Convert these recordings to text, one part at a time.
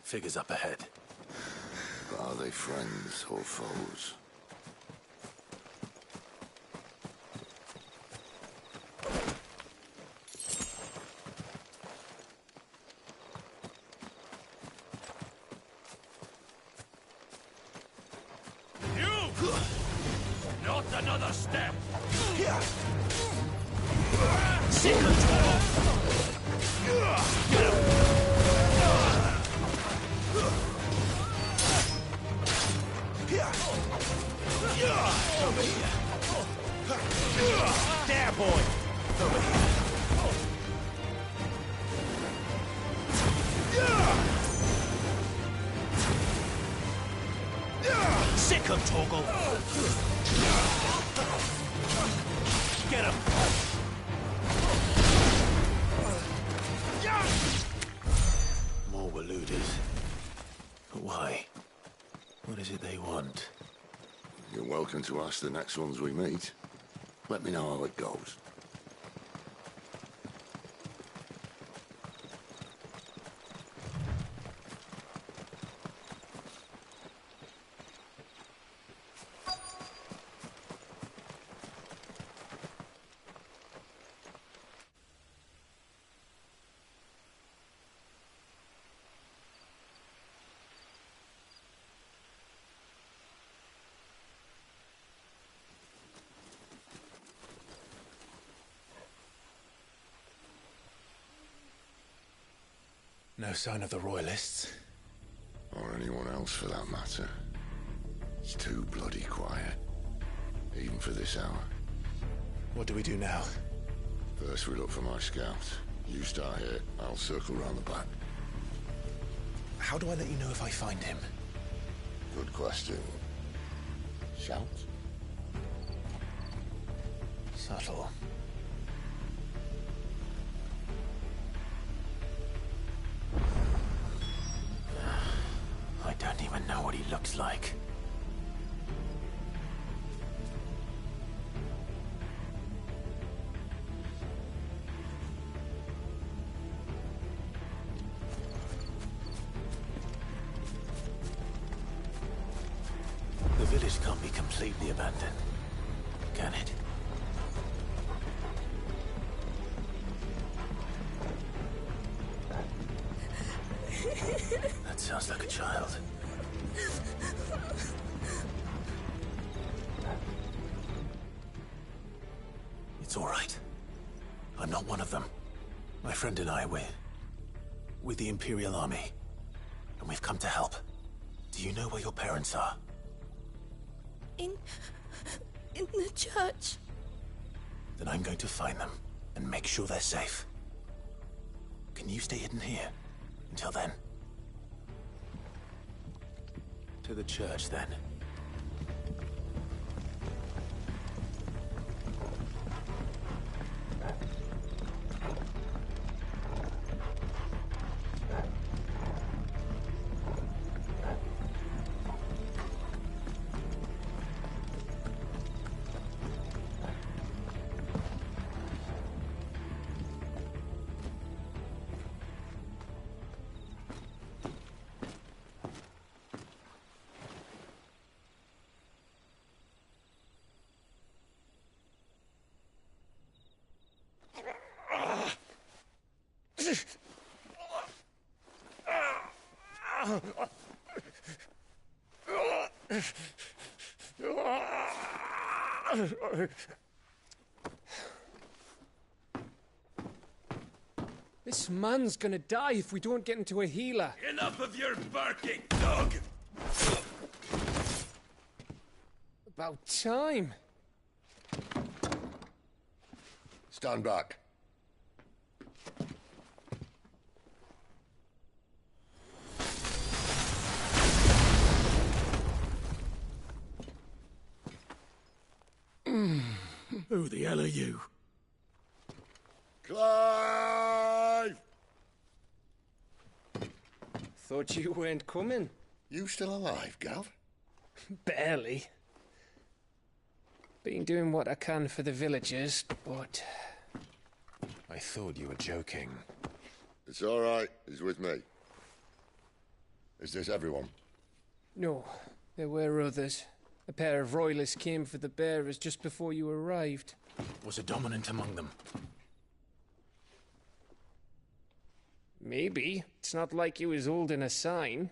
Figures up ahead. Are they friends or foes? You! Not another step! Sick control! Get him! Over here. There, boy. Over here. Sick of Toggle. Get him. More Waluders. Why? What is it they want? You're welcome to ask the next ones we meet. Let me know how it goes. No sign of the Royalists. Or anyone else for that matter. It's too bloody quiet. Even for this hour. What do we do now? First we look for my scout. You start here, I'll circle round the back. How do I let you know if I find him? Good question. Shout? Subtle. I don't even know what he looks like. The village can't be completely abandoned, can it? That sounds like a child. It's all right. I'm not one of them. My friend and I, we're with the Imperial Army, and we've come to help. Do you know where your parents are? In the church. Then I'm going to find them and make sure they're safe. Can you stay hidden here until then? To the church, then. This man's gonna die if we don't get into a healer. Enough of your barking, dog! About time. Stand back. Who the hell are you? Clive! Thought you weren't coming. You still alive, Gav? Barely. Been doing what I can for the villagers, but... I thought you were joking. It's all right. He's with me. Is this everyone? No, there were others. A pair of royalists came for the bearers just before you arrived. Was a dominant among them? Maybe. It's not like he was holding a sign.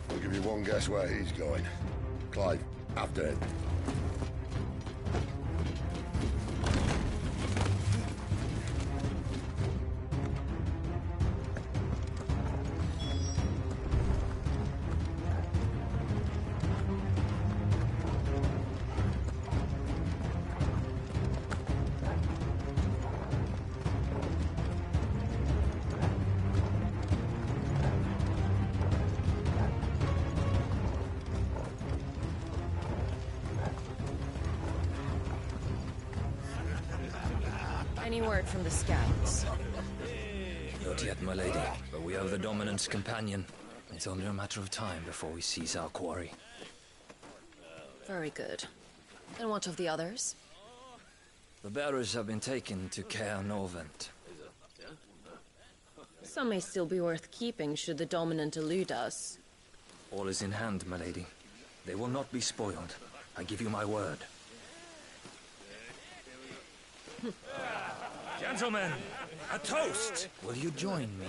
I'll give you one guess where he's going. Clive, after him. Any word from the scouts? Not yet, my lady, but we have the dominant's companion. It's only a matter of time before we seize our quarry. Very good. And what of the others? The bearers have been taken to Caer Novent. Some may still be worth keeping should the dominant elude us. All is in hand, my lady. They will not be spoiled. I give you my word. Gentlemen, a toast! Will you join me?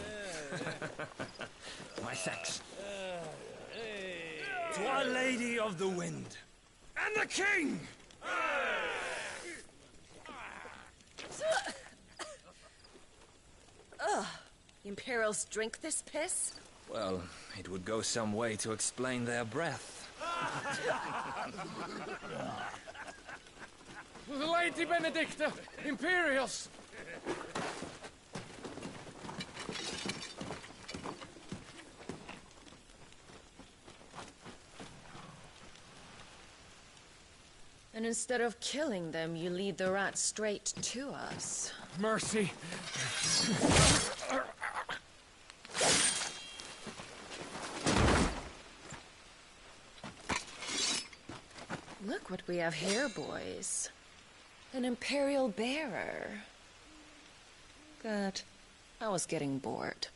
My thanks. To Our Lady of the Wind. And the King! Ugh. Imperials drink this piss? Well, it would go some way to explain their breath. The Lady Benedicta! Imperials! And instead of killing them, you lead the rats straight to us. Mercy! Look what we have here, boys. An Imperial bearer. Good. I was getting bored.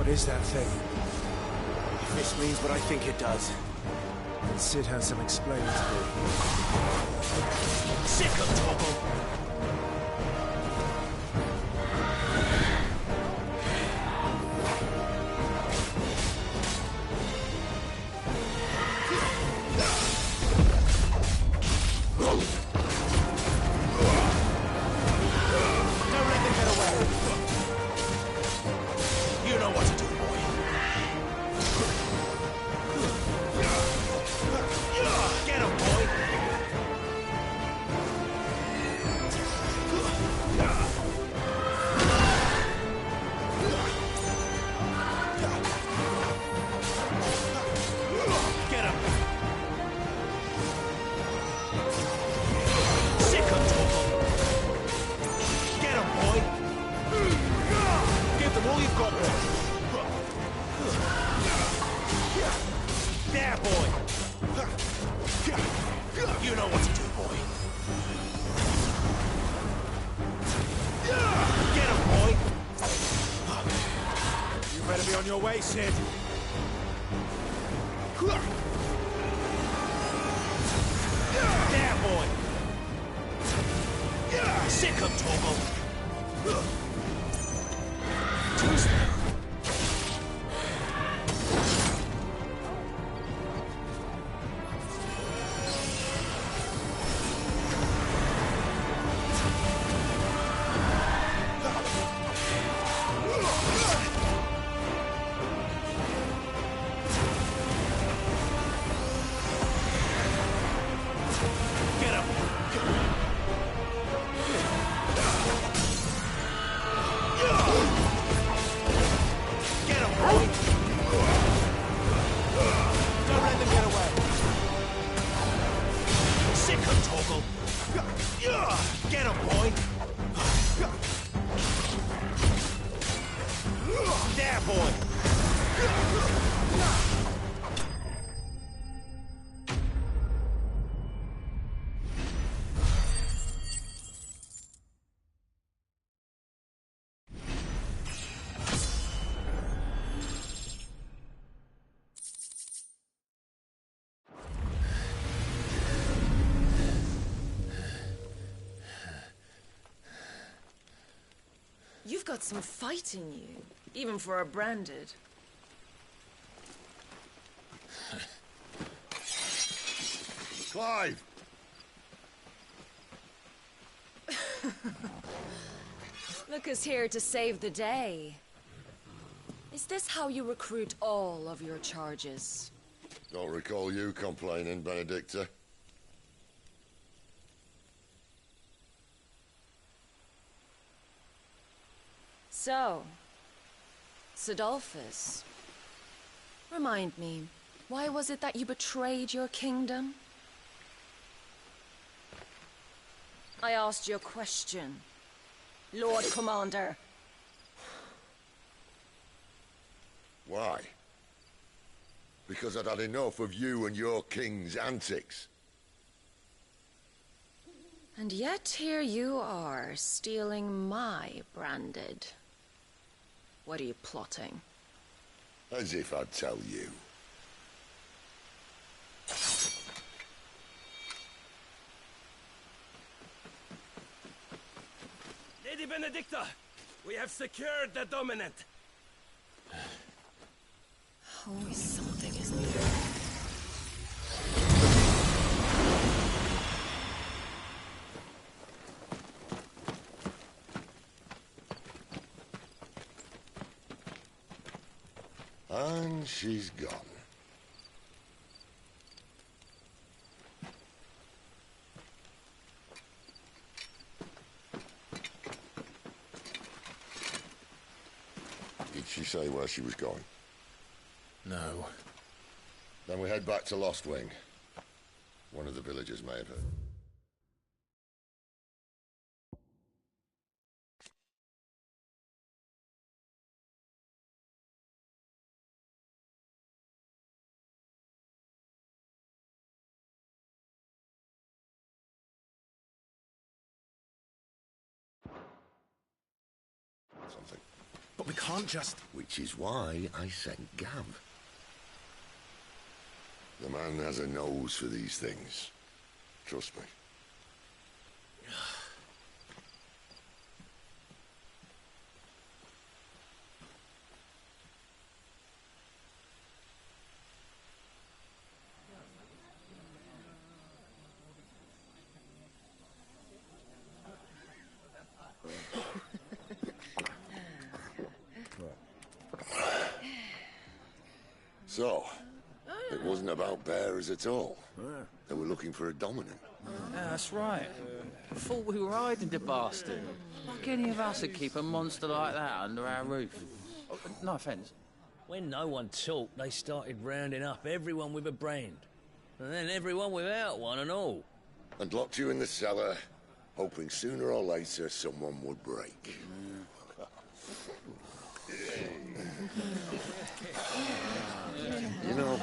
What is that thing? If this means what I think it does. Sid has some explaining to do. Sick of Toggle! On your way, Sid. There, boy. Sick of Toggle. Too slow. You've got some fight in you, even for a branded. Clive! Look who's here to save the day. Is this how you recruit all of your charges? Don't recall you complaining, Benedicta. So, Sidolphus, remind me, why was it that you betrayed your kingdom? I asked you a question, Lord Commander. Why? Because I'd had enough of you and your king's antics. And yet here you are, stealing my branded. What are you plotting? As if I'd tell you. Lady Benedicta, we have secured the dominant. Always something, isn't there? And she's gone. Did she say where she was going? No. Then we head back to Lost Wing. One of the villagers may have heard. Something. Look, we can't just... Which is why I sent Gav. The man has a nose for these things. Trust me. So, it wasn't about bearers at all. They were looking for a dominant. Yeah, that's right. I thought we were hiding the bastard. Like any of us would keep a monster like that under our roof. Oh, no offence. When no one talked, they started rounding up everyone with a brand. And then everyone without one and all. And locked you in the cellar, hoping sooner or later someone would break. You know,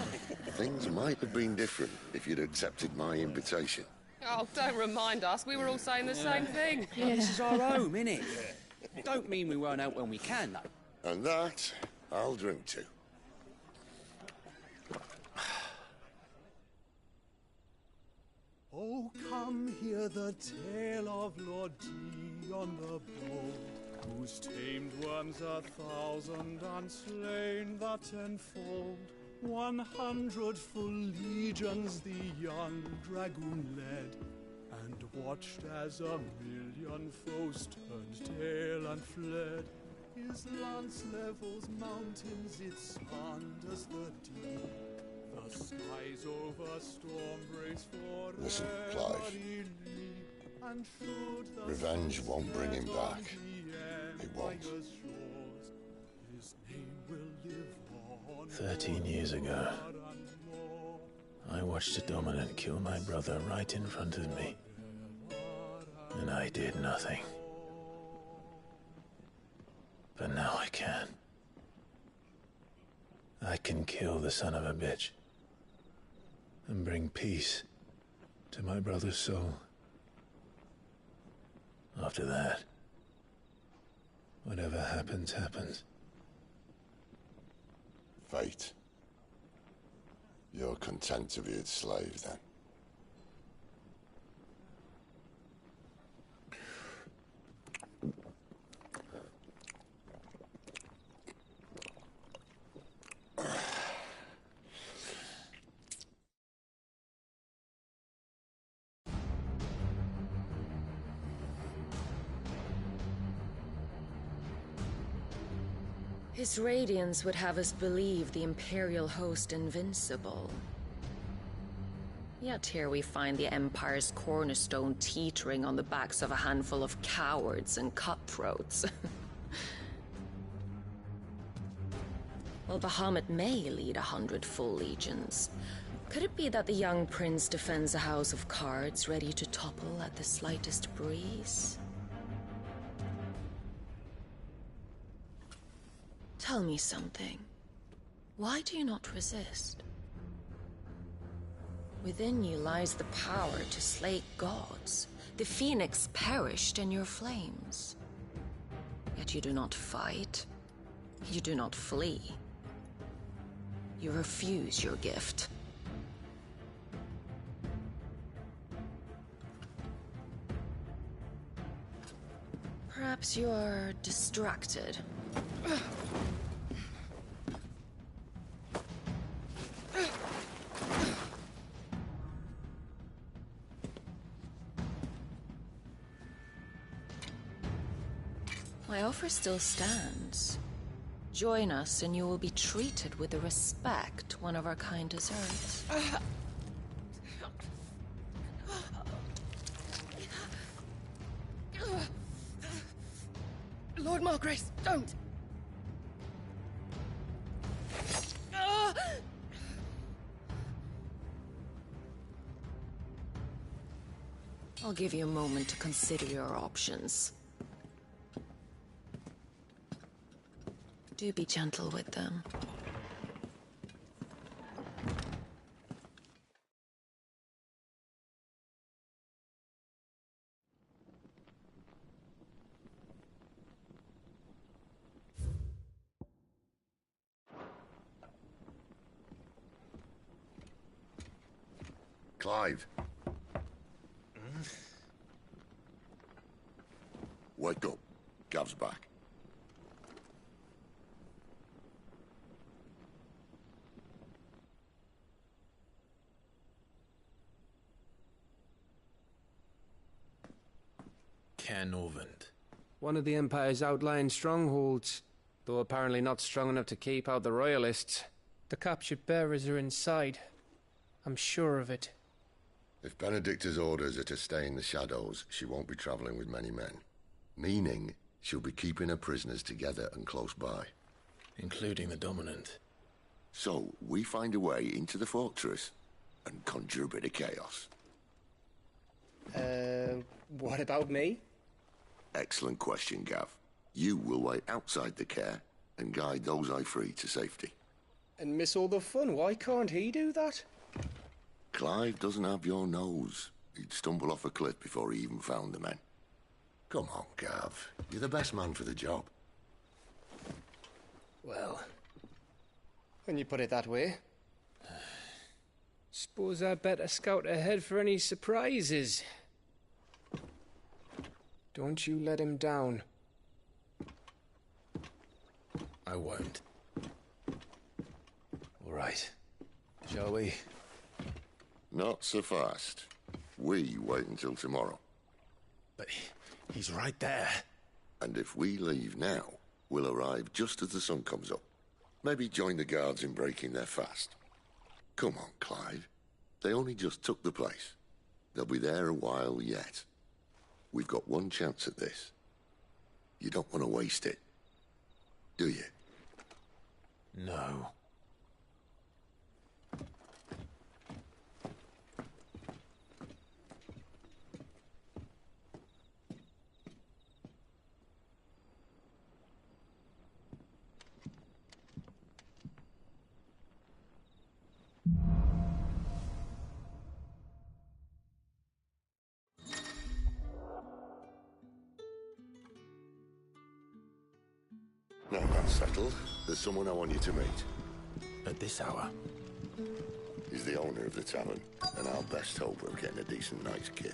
things might have been different if you'd accepted my invitation. Oh, don't remind us. We were all saying the same thing. Yeah, this is our home, innit? Don't mean we won't out when we can, though. And that, I'll drink to. Oh, come hear the tale of Lord Dion the Bold, whose tamed worms 1,000 and slain the tenfold. 100 full legions the young dragoon led, and watched as 1,000,000 foes turned tail and fled. His lance levels mountains, it spanders the deep. The skies over storm brace for Listen, Clive. and should the Revenge won't bring him back. It won't. His name will live on 13 years ago, I watched a dominant kill my brother right in front of me. And I did nothing. But now I can. I can kill the son of a bitch and bring peace to my brother's soul. After that, whatever happens, happens. Fate. You're content to be its slave, then? His radiance would have us believe the Imperial host invincible. Yet here we find the Empire's cornerstone teetering on the backs of a handful of cowards and cutthroats. Well, Bahamut may lead 100 full legions. Could it be that the young prince defends a house of cards ready to topple at the slightest breeze? Tell me something. Why do you not resist? Within you lies the power to slay gods. The phoenix perished in your flames. Yet you do not fight. You do not flee. You refuse your gift. Perhaps you are distracted. My offer still stands. Join us and you will be treated with the respect one of our kind deserves. Lord Margrace, don't! I'll give you a moment to consider your options. Do be gentle with them. Clive. Wake up. Gav's back. Canorvand. One of the Empire's outlying strongholds, though apparently not strong enough to keep out the Royalists. The captured bearers are inside. I'm sure of it. If Benedicta's orders are to stay in the shadows, she won't be travelling with many men. Meaning, she'll be keeping her prisoners together and close by. Including the dominant. So, we find a way into the fortress and conjure a bit of chaos. What about me? Excellent question, Gav. You will wait outside the care and guide those I free to safety. And miss all the fun. Why can't he do that? Clive doesn't have your nose. He'd stumble off a cliff before he even found the men. Come on, Gav. You're the best man for the job. Well, when you put it that way. Suppose I'd better scout ahead for any surprises. Don't you let him down. I won't. All right. Shall we? Not so fast. We wait until tomorrow. But he's right there. And if we leave now, we'll arrive just as the sun comes up. Maybe join the guards in breaking their fast. Come on, Clive. They only just took the place. They'll be there a while yet. We've got one chance at this. You don't want to waste it, do you? No. Now that's settled, there's someone I want you to meet. At this hour? He's the owner of the tavern, and our best hope of getting a decent night's kip.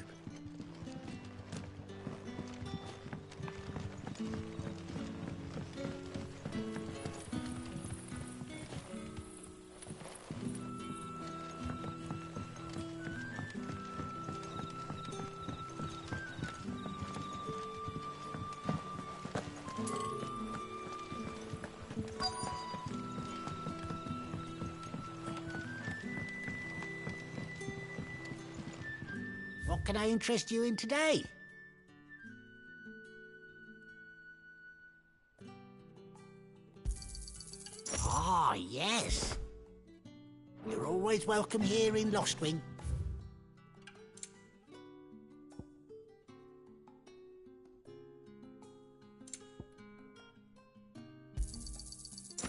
What can I interest you in today? Ah, yes. You're always welcome here in Lostwing.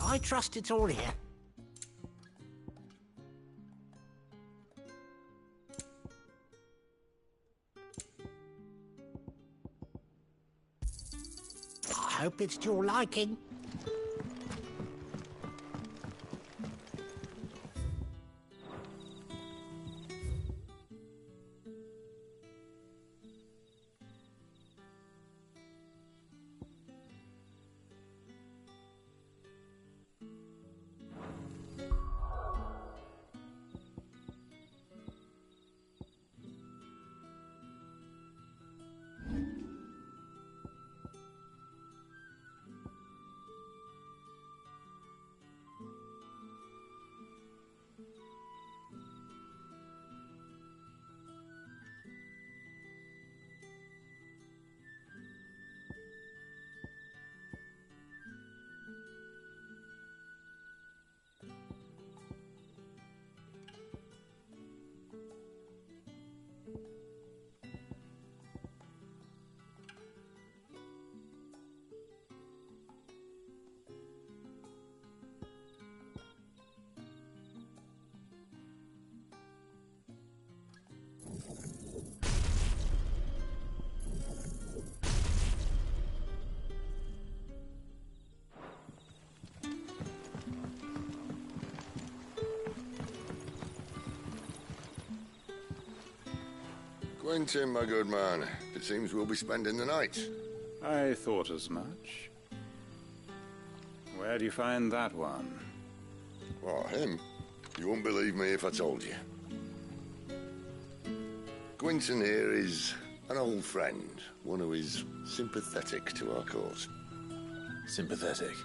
I trust it's all here. I hope it's to your liking. Quentin, my good man. It seems we'll be spending the night. I thought as much. Where do you find that one? Oh, him? You wouldn't believe me if I told you. Quentin here is an old friend, one who is sympathetic to our cause. Sympathetic?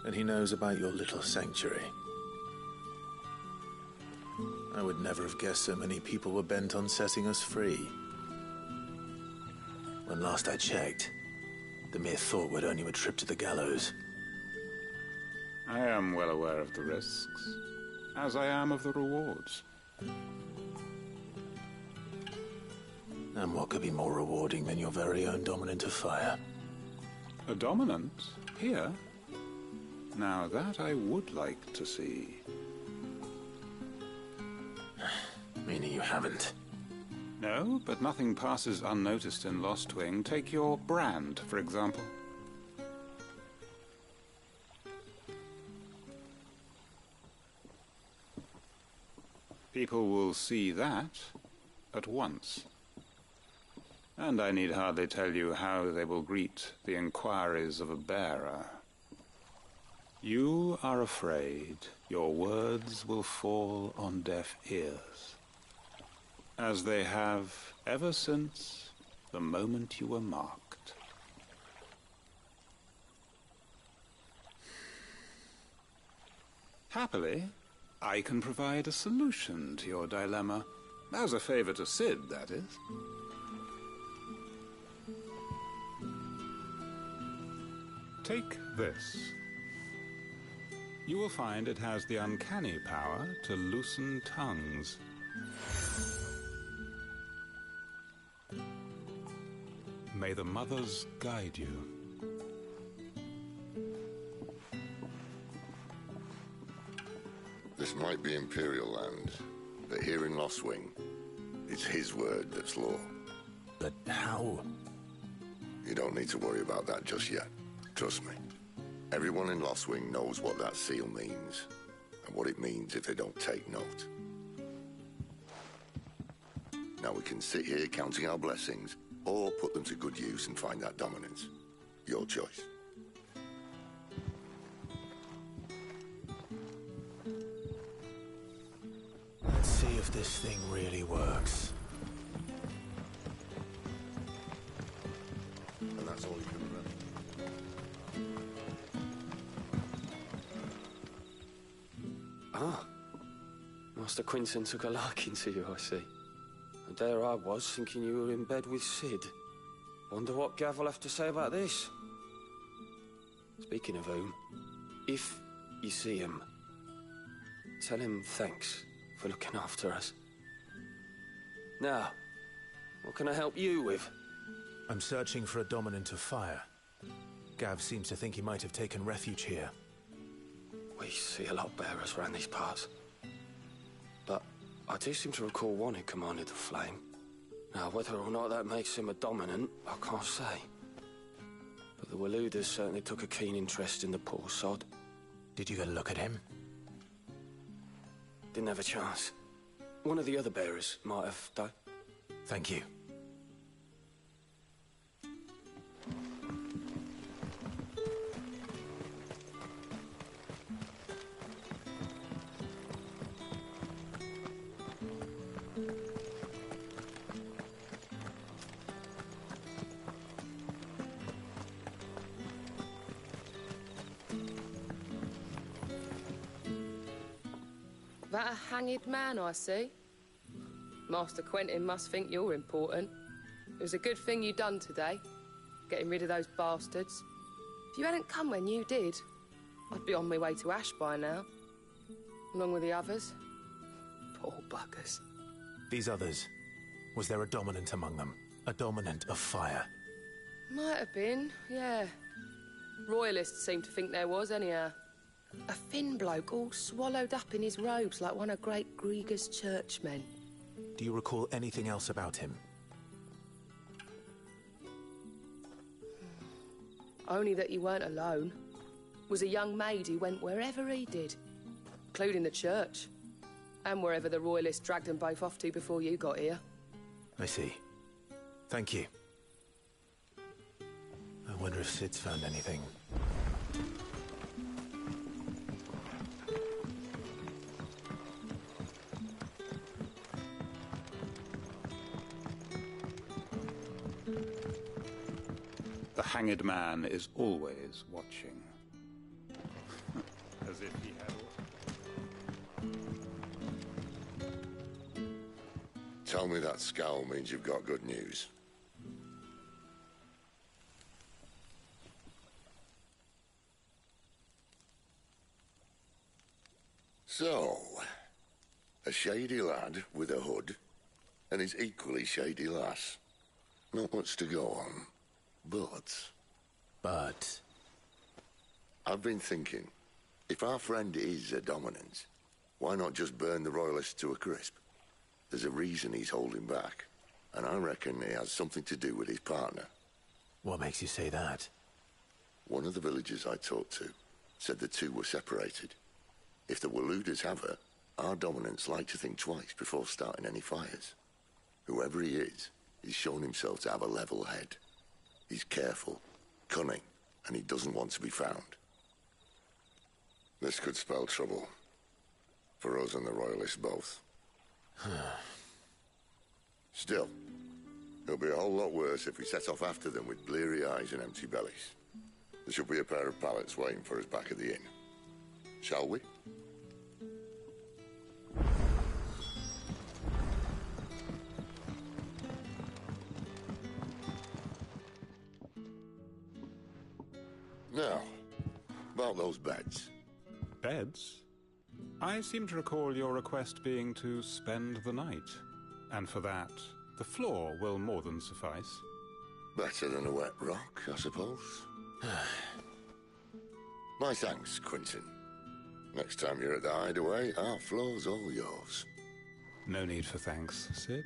And he knows about your little sanctuary. I would never have guessed so many people were bent on setting us free. When last I checked, the mere thought would earn you a trip to the gallows. I am well aware of the risks, as I am of the rewards. And what could be more rewarding than your very own dominant of fire? A dominant? Here? Now that I would like to see. Meaning you haven't? No, but nothing passes unnoticed in Lost Wing. Take your brand, for example. People will see that at once. And I need hardly tell you how they will greet the inquiries of a bearer. You are afraid your words will fall on deaf ears, as they have ever since the moment you were marked. Happily, I can provide a solution to your dilemma, as a favor to Sid, that is. Take this. You will find it has the uncanny power to loosen tongues. May the mothers guide you. This might be Imperial land, but here in Lost Wing, it's his word that's law. But how? You don't need to worry about that just yet. Trust me. Everyone in Lost Wing knows what that seal means, and what it means if they don't take note. Now we can sit here counting our blessings, or put them to good use and find that dominance. Your choice. Let's see if this thing really works. And that's all you can remember. Ah, Master Quentin took a liking to you, I see. And there I was, thinking you were in bed with Sid. Wonder what Gav will have to say about this. Speaking of whom, if you see him, tell him thanks for looking after us. Now, what can I help you with? I'm searching for a dominant of fire. Gav seems to think he might have taken refuge here. We see a lot of bearers around these parts. But I do seem to recall one who commanded the flame. Now, whether or not that makes him a dominant, I can't say. But the Waluders certainly took a keen interest in the poor sod. Did you get a look at him? Didn't have a chance. One of the other bearers might have, though. Thank you. That a hanged man, I see. Master Quentin must think you're important. It was a good thing you done today, getting rid of those bastards. If you hadn't come when you did, I'd be on my way to Ash by now, along with the others. Poor buggers. These others, was there a dominant among them? A dominant of fire? Might have been, yeah. Royalists seem to think there was, anyhow. A thin bloke all swallowed up in his robes like one of Great Grieger's churchmen. Do you recall anything else about him? Only that he weren't alone. Was a young maid who went wherever he did, including the church, and wherever the Royalists dragged them both off to before you got here. I see. Thank you. I wonder if Sid's found anything. The hanged man is always watching. As if he had... Tell me that scowl means you've got good news. So, a shady lad with a hood, and his equally shady lass. Not much to go on, but... I've been thinking, if our friend is a dominant, why not just burn the royalists to a crisp? There's a reason he's holding back, and I reckon it has something to do with his partner. What makes you say that? One of the villagers I talked to said the two were separated. If the Waluders have her, our dominants like to think twice before starting any fires. Whoever he is, he's shown himself to have a level head. He's careful, cunning, and he doesn't want to be found. This could spell trouble. For us and the Royalists both. Still, it'll be a whole lot worse if we set off after them with bleary eyes and empty bellies. There should be a pair of pallets waiting for us back at the inn. Shall we? Now, about those beds. Beds? I seem to recall your request being to spend the night. And for that, the floor will more than suffice. Better than a wet rock, I suppose. My thanks, Quentin. Next time you're at the hideaway, our floor's all yours. No need for thanks, Sid.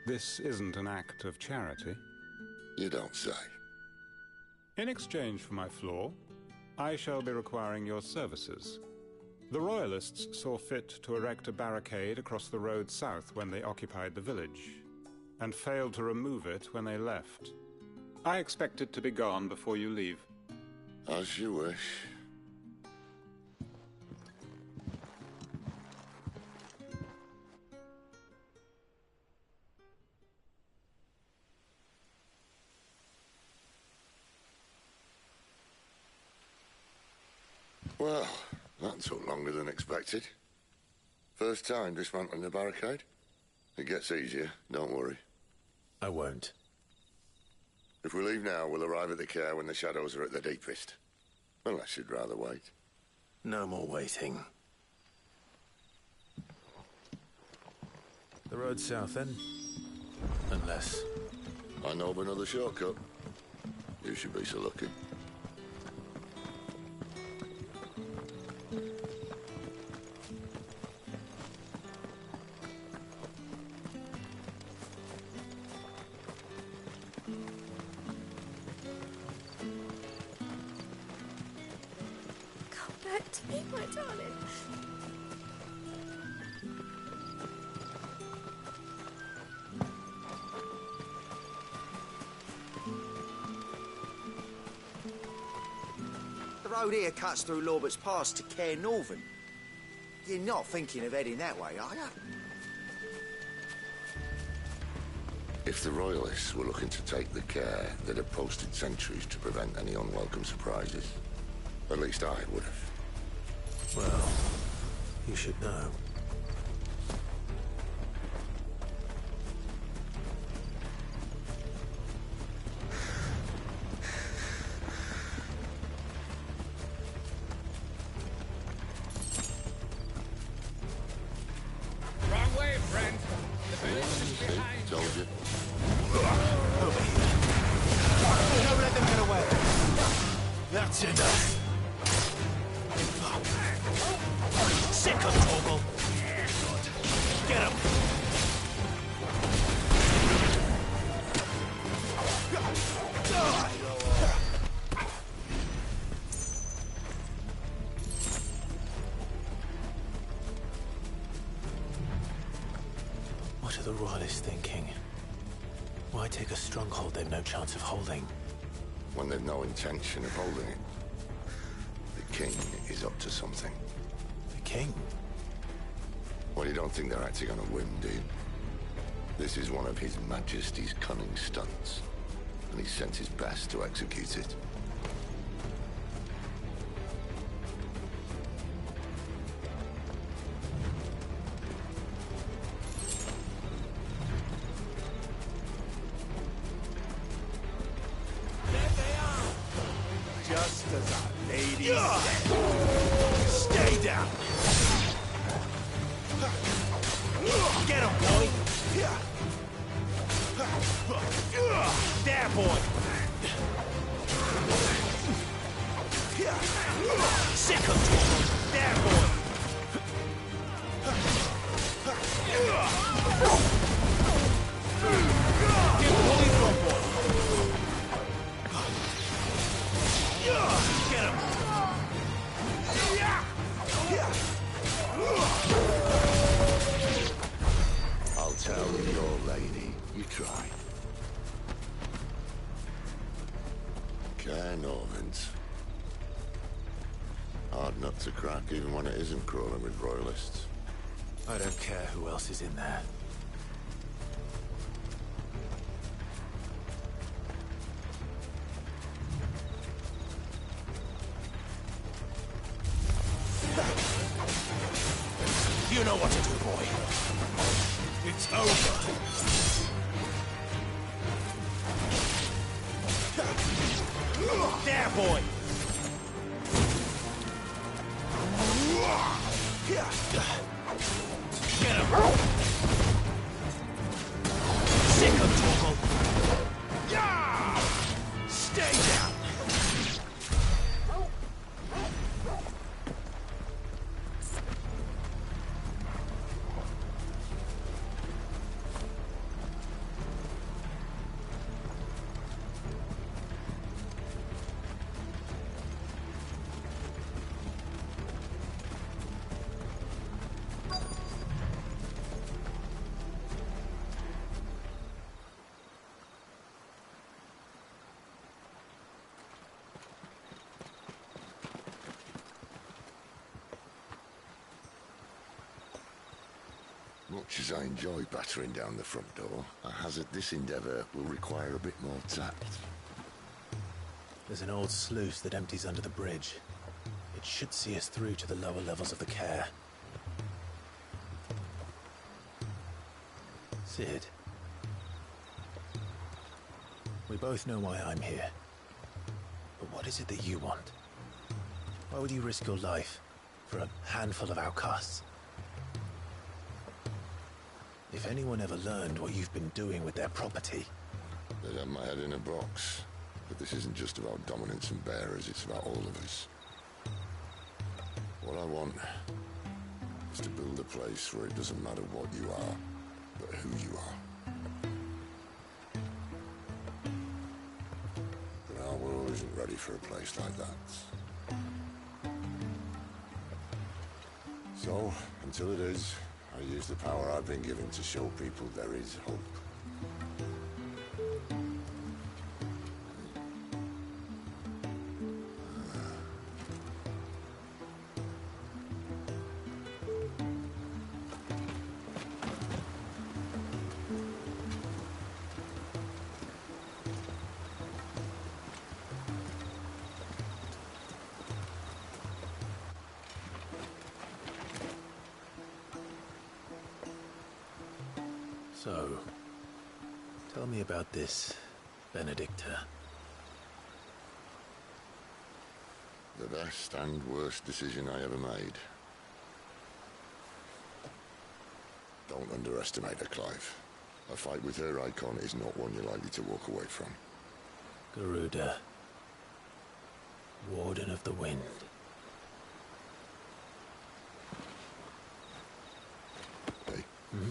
This isn't an act of charity. You don't say. In exchange for my floor, I shall be requiring your services. The Royalists saw fit to erect a barricade across the road south when they occupied the village, and failed to remove it when they left. I expect it to be gone before you leave. As you wish. Well, that took longer than expected. First time dismantling the barricade? It gets easier, don't worry. I won't. If we leave now, we'll arrive at the care when the shadows are at their deepest. Unless you'd rather wait. No more waiting. The road south, then? Unless... I know of another shortcut. You should be so lucky. Come back to me, my darling. The road here cuts through Lorbert's Pass to Care Northern. You're not thinking of heading that way, are you? If the Royalists were looking to take the care, they'd have posted sentries to prevent any unwelcome surprises. At least I would have. Well, you should know. Wrong way, friend. The village is behind. Told you. Over here. Don't let them get away. That's enough. Sick of Toggle. Get him. What are the Royalists thinking? Why take a stronghold they've no chance of holding? When they've no intention of holding it. The king is up to something. The king? Well, you don't think they're acting on a whim, do you? This is one of His Majesty's cunning stunts, and he's sent his best to execute it. Just as our lady said. Stay down! Get him, boy! There, boy! Sick of trouble! There, boy! Get bully from, boy! Get him! I'll tell your lady. You try. Caernarvon's. Hard nut to crack, even when it isn't crawling with royalists. I don't care who else is in there. You know what to do, boy. It's over. There, boy. Get him. Sick of trouble. Yeah! Stay down. Much as I enjoy battering down the front door, I hazard this endeavour will require a bit more tact. There's an old sluice that empties under the bridge. It should see us through to the lower levels of the care. Sid. We both know why I'm here. But what is it that you want? Why would you risk your life for a handful of outcasts? If anyone ever learned what you've been doing with their property... They'd have my head in a box. But this isn't just about dominance and bearers, it's about all of us. What I want is to build a place where it doesn't matter what you are, but who you are. But our world isn't ready for a place like that. So, until it is, I use the power I've been given to show people there is hope. So, tell me about this, Benedicta. The best and worst decision I ever made. Don't underestimate her, Clive. A fight with her icon is not one you're likely to walk away from. Garuda. Warden of the Wind. Hey? Hmm?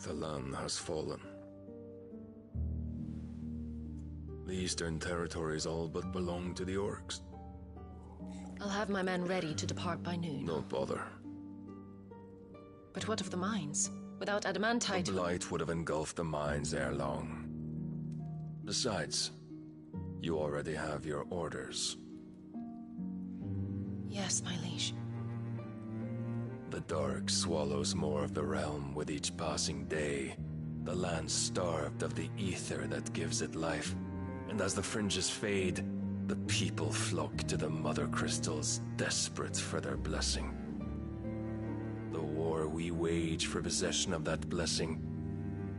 The land has fallen. The Eastern territories all but belong to the orcs. I'll have my men ready to depart by noon. Don't bother. But what of the mines? Without adamantite... The blight would have engulfed the mines ere long. Besides, you already have your orders. Yes, my liege. The dark swallows more of the realm with each passing day. The land starved of the ether that gives it life. And as the fringes fade, the people flock to the mother crystals, desperate for their blessing. The war we wage for possession of that blessing,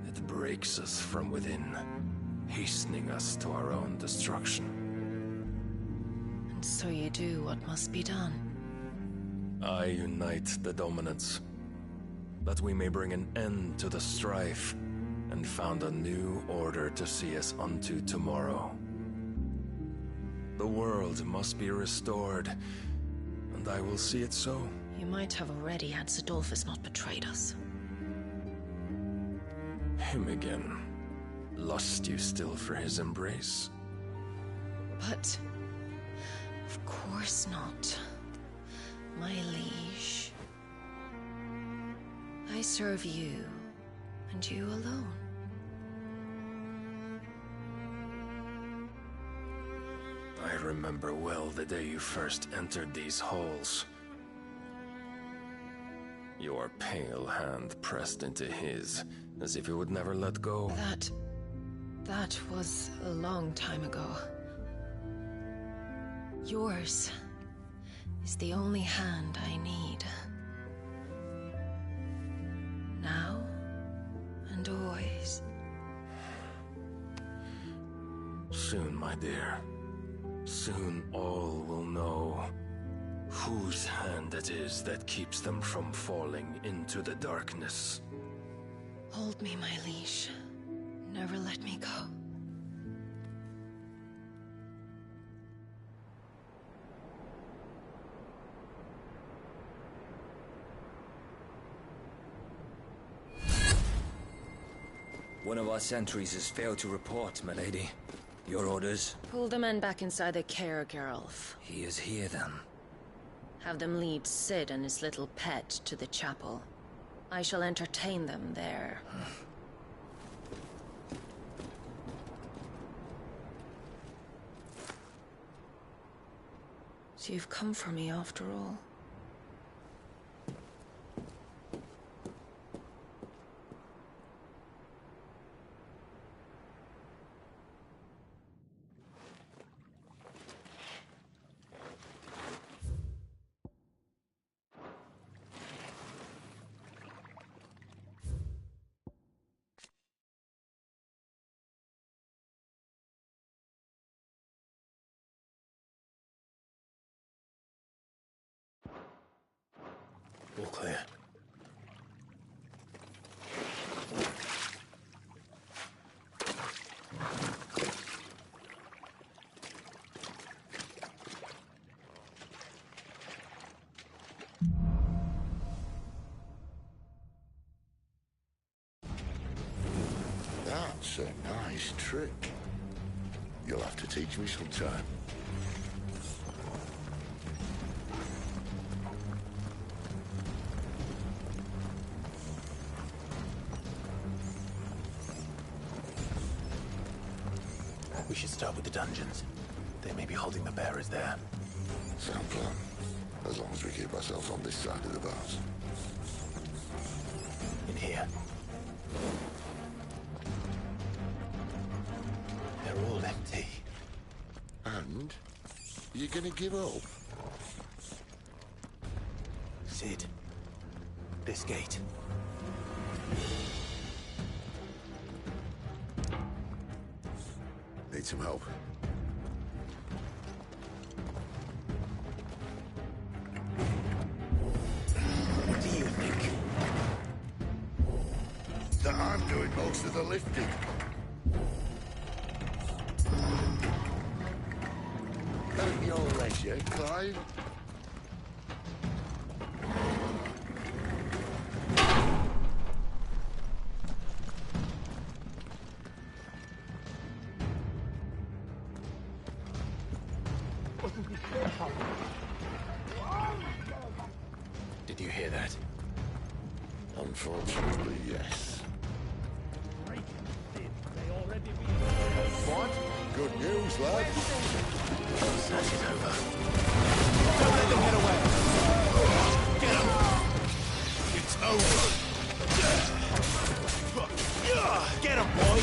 it breaks us from within, hastening us to our own destruction. And so you do what must be done. I unite the dominants, that we may bring an end to the strife, and found a new order to see us unto tomorrow. The world must be restored, and I will see it so. You might have already had Sidolphus not betrayed us. Him again. Lust you still for his embrace? But... of course not, my liege. I serve you, and you alone. I remember well the day you first entered these halls. Your pale hand pressed into his, as if it would never let go. That was a long time ago. Yours is the only hand I need. Now and always. Soon, my dear. Soon all will know whose hand it is that keeps them from falling into the darkness. Hold me, my liege. Never let me go. One of our sentries has failed to report, milady. Your orders? Pull the men back inside their care, Geralf. He is here, then. Have them lead Sid and his little pet to the chapel. I shall entertain them there. So you've come for me after all. All clear. That's a nice trick. You'll have to teach me sometime. We should start with the dungeons. They may be holding the bearers there. Sound plan. As long as we keep ourselves on this side of the bars. In here. They're all empty. And? You're gonna give up? Sid. This gate. Need some help. What do you think? That I'm doing most of the lifting. At your leisure, Clive. Did you hear that? Unfortunately, yes. What? Good news, lad. Search is over. Don't let them get away. Get him! It's over! Get him, boy!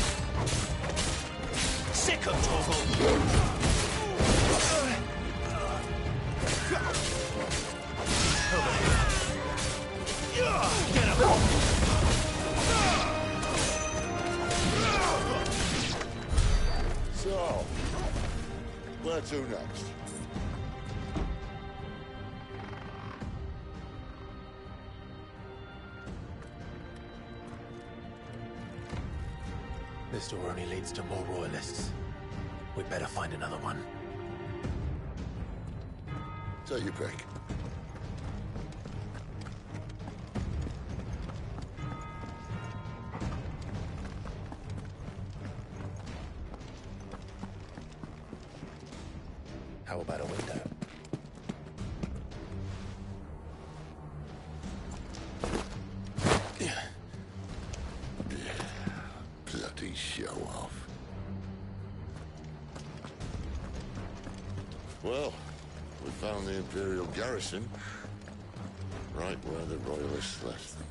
Sick of trouble! Get him! So, where to next? This door only leads to more royalists. We'd better find another one. Take your pick. How about a window? Bloody show off. Well, we found the Imperial garrison, right where the Royalists left them.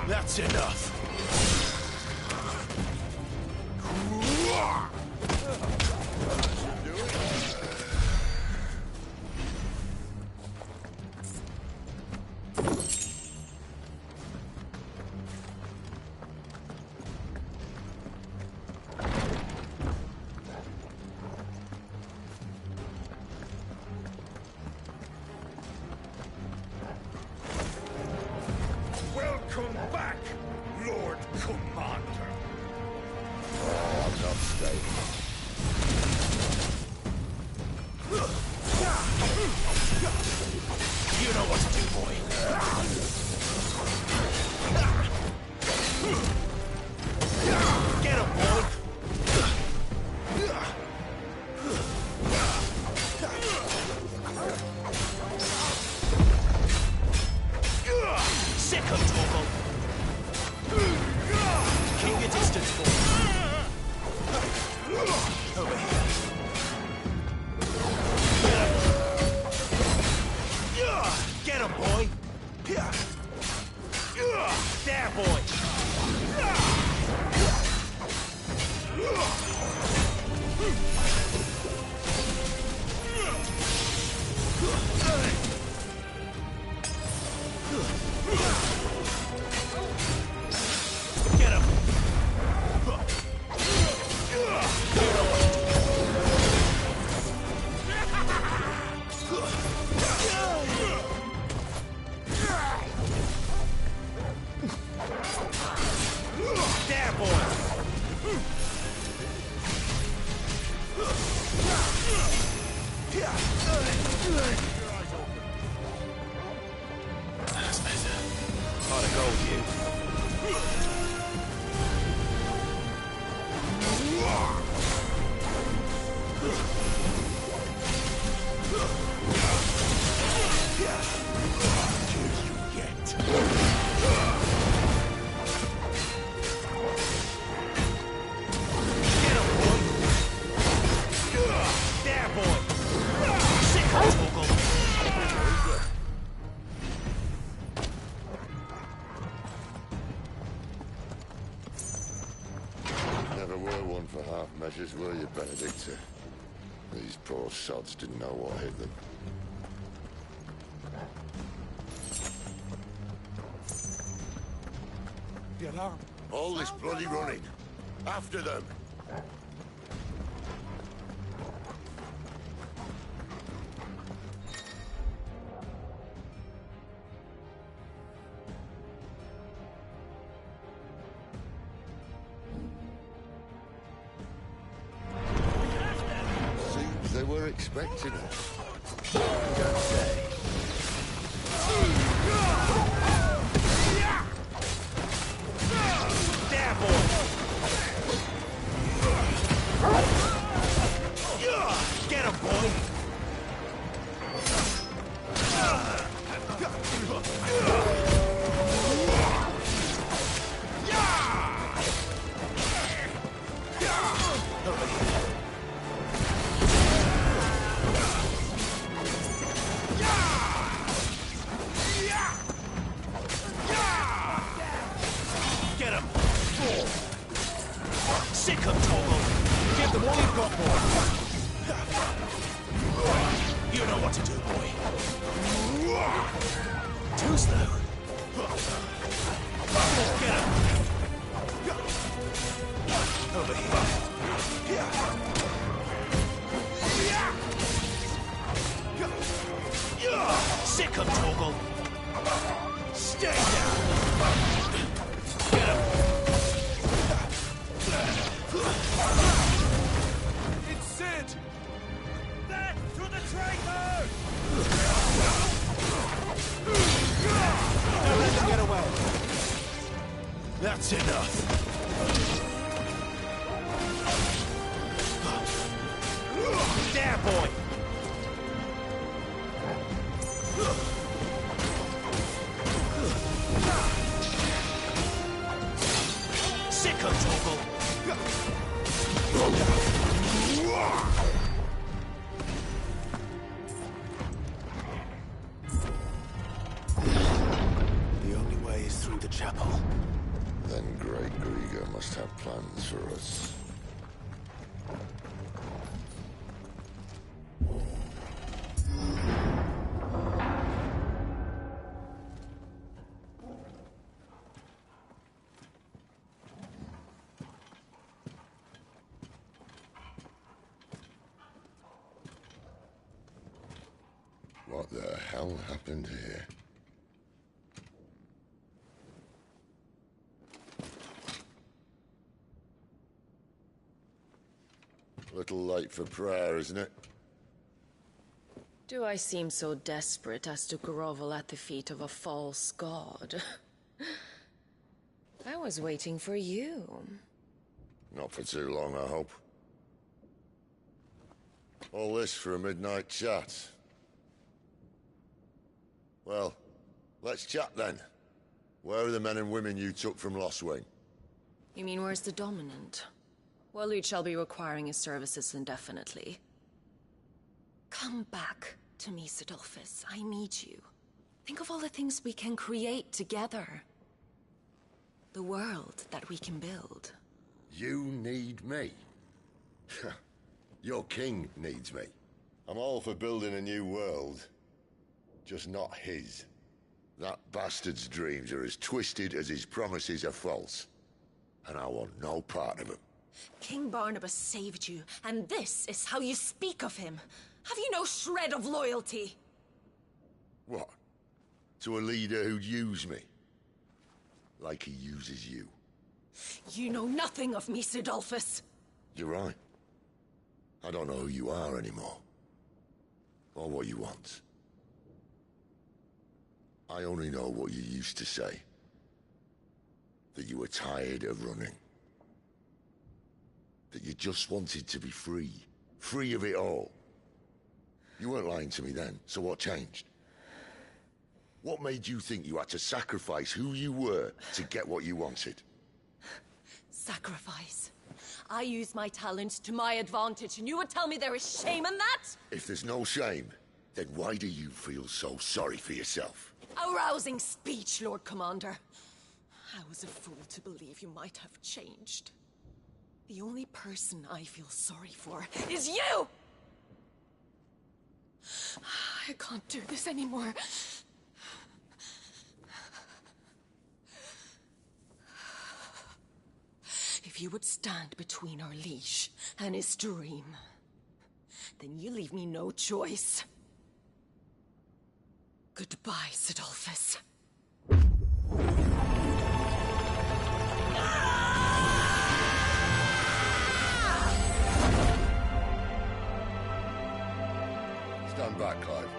That's enough. Welcome back, Lord Commander. Oh, I'm not staying. You know what to do, boy. Get him, boy. Sick of trouble. Keep your distance, boy. Over here. Get him, boy. There, boy. were one for half measures, were you, Benedicta? These poor sods didn't know what hit them. The alarm. All this bloody running. After them. Seems they were expecting us. You don't say. There, boy! Get him, boy! Get him! Sick him, Toggle! Give them all you've got, boy! You know what to do, boy. Too slow. Get him! Over here. Sick him, Toggle! Stay down! Get him! It's Sid! Back to the traitor! Don't let them get away. That's enough. There, boy! Sick of Toggle! The only way is through the chapel. Then Great Grieger must have plans for us. What the hell happened here? A little late for prayer, isn't it? Do I seem so desperate as to grovel at the feet of a false god? I was waiting for you. Not for too long, I hope. All this for a midnight chat. Well, let's chat then. Where are the men and women you took from Lost Wing? You mean where's the dominant? Waleed shall be requiring his services indefinitely. Come back to me, Sidolphus. I need you. Think of all the things we can create together. The world that we can build. You need me? Your king needs me. I'm all for building a new world. Just not his. That bastard's dreams are as twisted as his promises are false. And I want no part of them. King Barnabas saved you, and this is how you speak of him. Have you no shred of loyalty? What? To a leader who'd use me? Like he uses you. You know nothing of me, Sidolphus. You're right. I don't know who you are anymore. Or what you want. I only know what you used to say. That you were tired of running. That you just wanted to be free. Free of it all. You weren't lying to me then, so what changed? What made you think you had to sacrifice who you were to get what you wanted? Sacrifice. I use my talents to my advantage, and you would tell me there is shame in that? If there's no shame, then why do you feel so sorry for yourself? A rousing speech, Lord Commander. I was a fool to believe you might have changed. The only person I feel sorry for is you! I can't do this anymore. If you would stand between our leash and his dream, then you leave me no choice. Goodbye, Sidolphus. Stand back, Clive.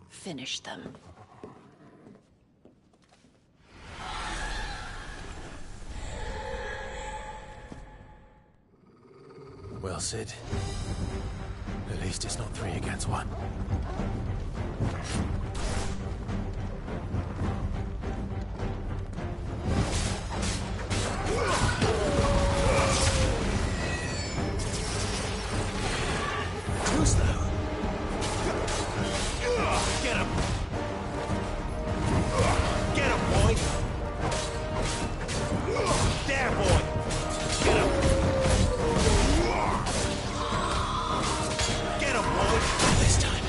Finish them. Well, Sid. At least it's not 3 against 1. Too slow. Get him! Get him, boy! There, boy! Get him! Get him, boy! This time.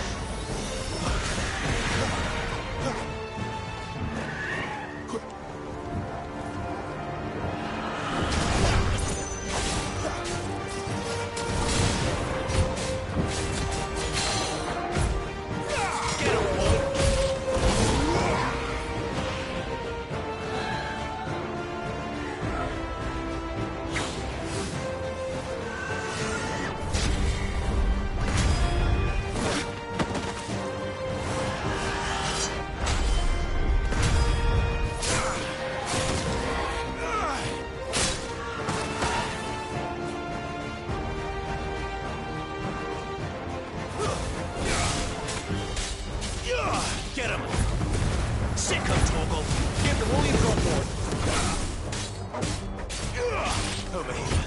Get him! Sick of Torgal! Give them all you've got, boy! Over here.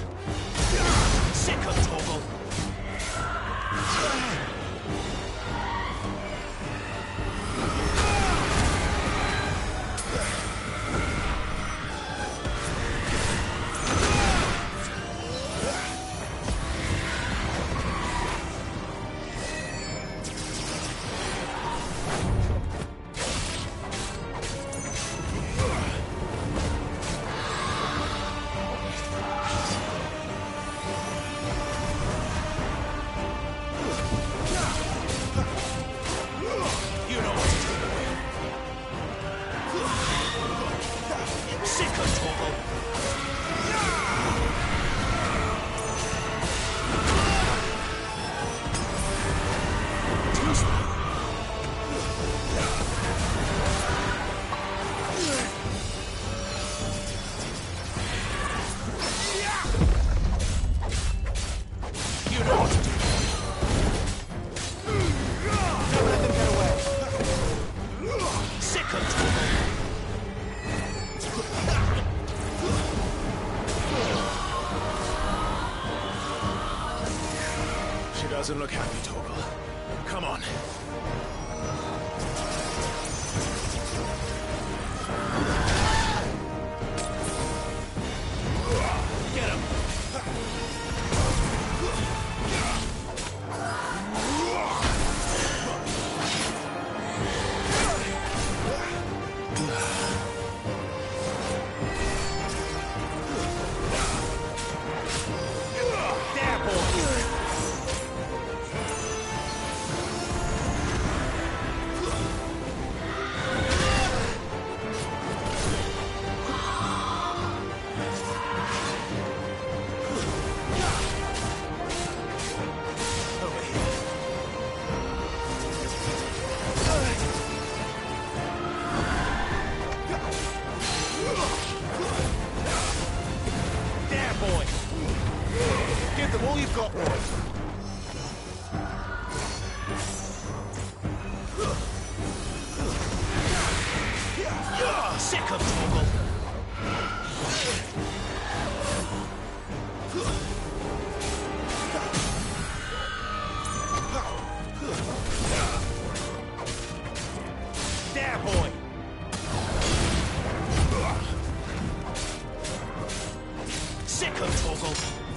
Sick of Torgal! doesn't look happy, Torgal. Come on. Get him! Sick of Torgal.